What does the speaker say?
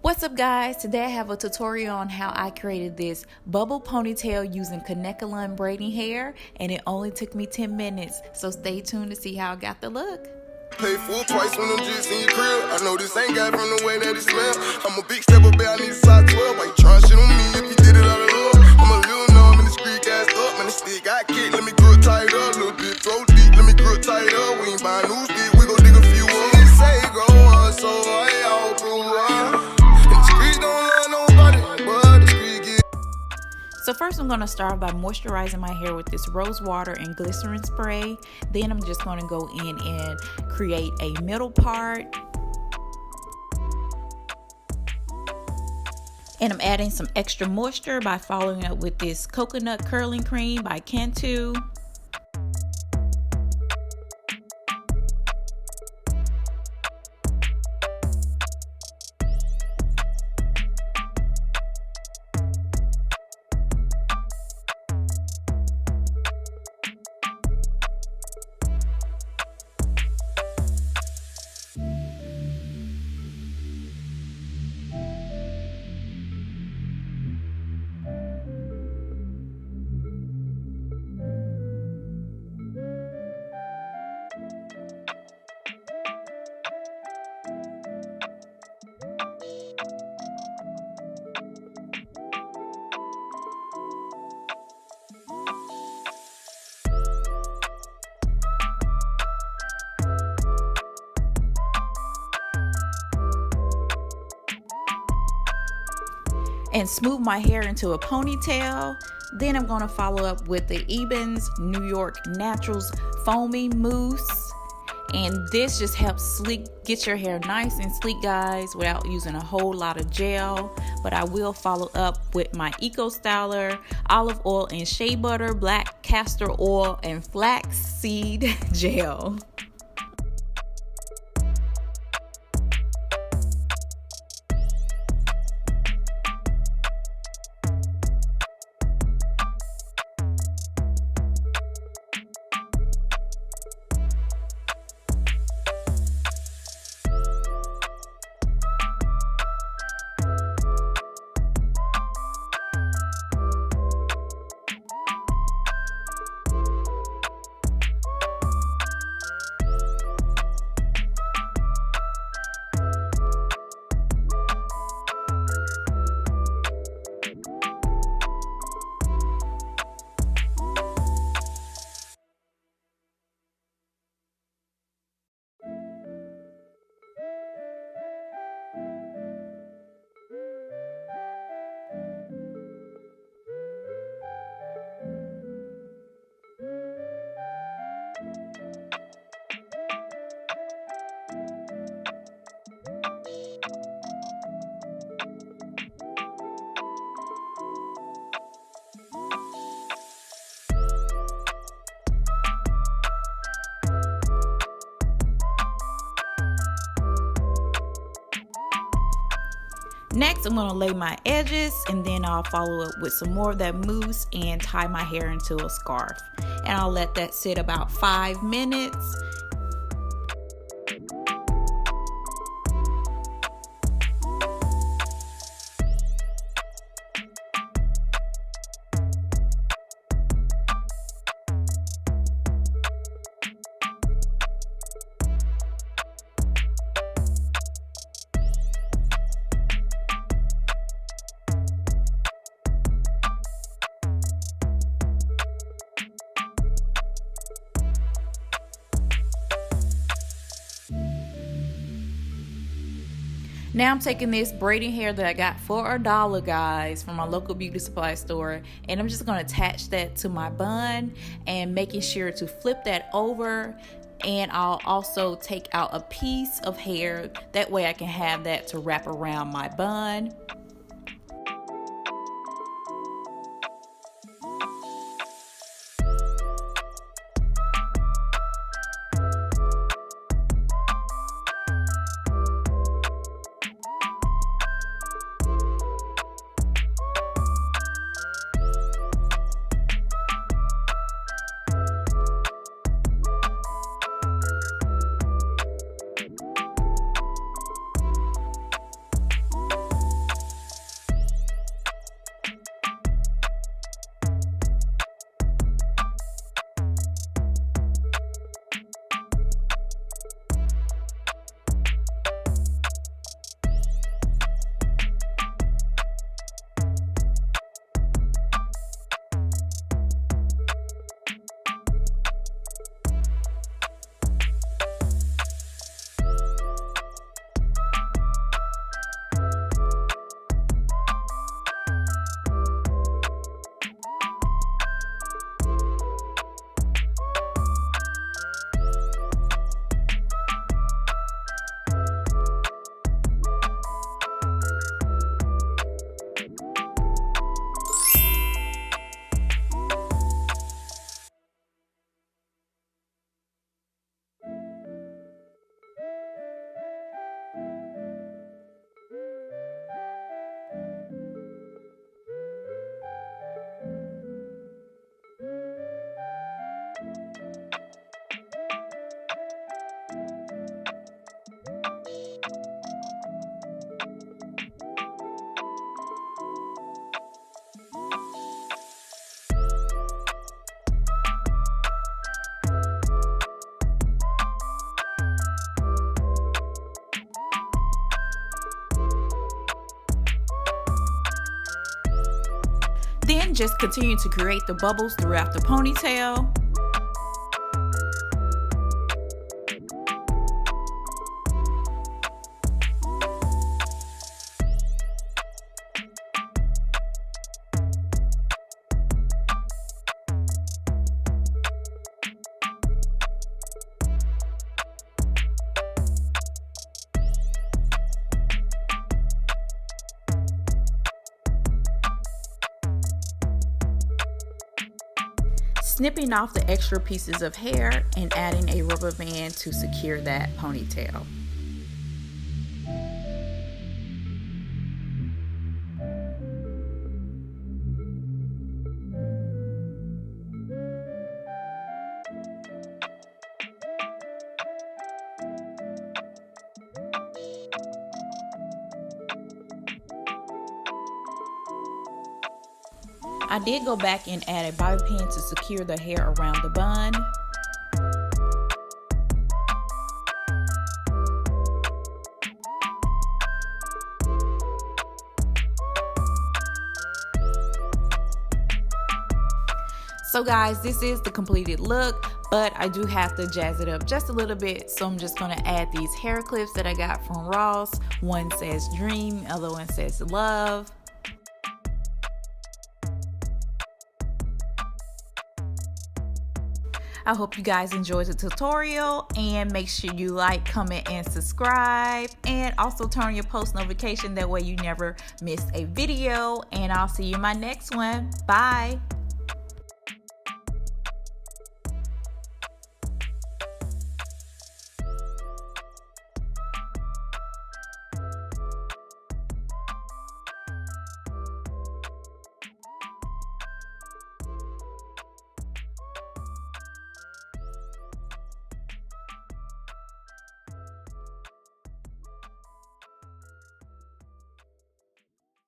What's up guys, today I have a tutorial on how I created this bubble ponytail using Kanekalon Braiding hair, and it only took me 10 minutes, so stay tuned to see how I got the look. Pay full twice when them G's in your crib. I know this ain't got from the way that it smell. I'm a big stepper, but I need a size 12. Why you tryna shit on me if you did it out of love? I'm a little numb in the street gas up. Man, the stick got kicked, let me grip tight up. Little bit throw deep, let me grip tight up. We ain't buying new stick, we gon' dig a few up. They say grow up, so I all grew up. And the streets don't love nobody, but the street get. So first I'm going to start by moisturizing my hair with this rose water and glycerin spray. Then I'm just going to go in and create a middle part. And I'm adding some extra moisture by following up with this coconut curling cream by Cantu. And smooth my hair into a ponytail. Then I'm gonna follow up with the Ebin's New York Naturals Foamy Mousse. And this just helps get your hair nice and sleek, guys, without using a whole lot of gel. But I will follow up with my Eco Styler, olive oil and shea butter, black castor oil, and flaxseed gel. Next, I'm going to lay my edges, and then I'll follow up with some more of that mousse and tie my hair into a scarf. And I'll let that sit about 5 minutes. Now I'm taking this braiding hair that I got for $1, guys, from my local beauty supply store, and I'm just going to attach that to my bun and making sure to flip that over. And I'll also take out a piece of hair, that way I can have that to wrap around my bun. then just continue to create the bubbles throughout the ponytail. Snipping off the extra pieces of hair and adding a rubber band to secure that ponytail. I did go back and add a bobby pin to secure the hair around the bun. So guys, this is the completed look, but I do have to jazz it up just a little bit. So I'm just gonna add these hair clips that I got from Ross. One says dream, other one says love. I hope you guys enjoyed the tutorial, and make sure you like, comment, and subscribe, and also turn your post notification, that way you never miss a video. And I'll see you in my next one. Bye.